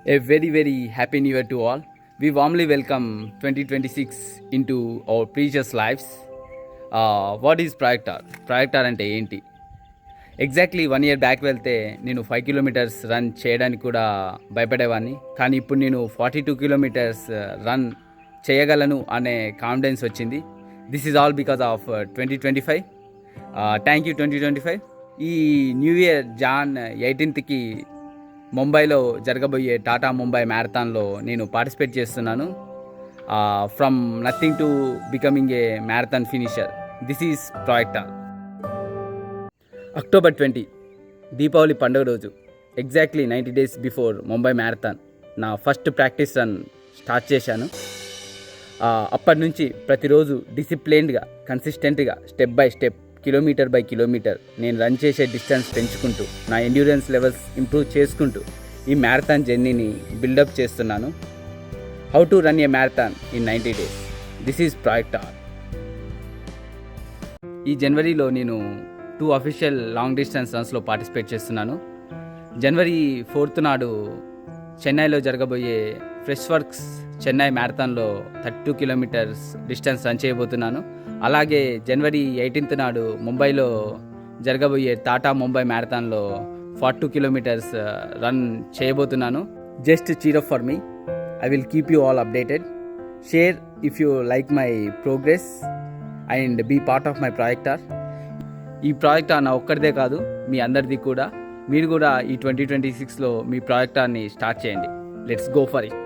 A very, very happy new year to all. We warmly welcome 2026 into our precious lives. What is Projector? Projector అంటే ఏంటి? Exactly 1 year back వెళ్తే నేను 5 kilometers run చేయడానికి కూడా భయపడేవాడిని. కానీ ఇప్పుడు నేను 42 kilometers రన్ చేయగలను అనే కాన్ఫిడెన్స్ వచ్చింది. This is all because of 2025. Thank you 2025. ఈ న్యూ ఇయర్ జాన్ 18కి ముంబైలో జరగబోయే టాటా ముంబై మ్యారథాన్లో నేను పార్టిసిపేట్ చేస్తున్నాను. From nothing to becoming a marathon finisher. This is projector. October 20 Deepavali పండుగ రోజు exactly 90 days before Mumbai marathon నా ఫస్ట్ ప్రాక్టీస్ రన్ స్టార్ట్ చేశాను. అప్పటి నుంచి ప్రతిరోజు డిసిప్లైన్డ్గా కన్సిస్టెంట్గా step by step kilometre by kilometre నేను రన్ చేసే డిస్టెన్స్ పెంచుకుంటూ నా ఎండ్యూరెన్స్ లెవెల్స్ ఇంప్రూవ్ చేసుకుంటూ ఈ మ్యారథాన్ జర్నీని బిల్డప్ చేస్తున్నాను. How to run a marathon in 90 days. This is projector. ఈ జనవరిలో నేను 2 అఫీషియల్ లాంగ్ డిస్టెన్స్ రన్స్లో పార్టిసిపేట్ చేస్తున్నాను. జనవరి 4th నాడు చెన్నైలో జరగబోయే ఫ్రెష్ వర్క్స్ చెన్నై మ్యారథాన్లో 32 kilometers డిస్టెన్స్ రన్ చేయబోతున్నాను. అలాగే జనవరి 18th నాడు ముంబైలో జరగబోయే టాటా ముంబై మ్యారథాన్లో 42 kilometers రన్ చేయబోతున్నాను. Just cheer up for me. I will keep you all updated. Share if you like my progress and be part of my projector. ఈ ప్రాజెక్ట్ నా ఒక్కరిదే కాదు, మీ అందరిది కూడా. మీరు కూడా ఈ 2026లో మీ ప్రాజెక్టాన్ని స్టార్ట్ చేయండి. Let's go for it.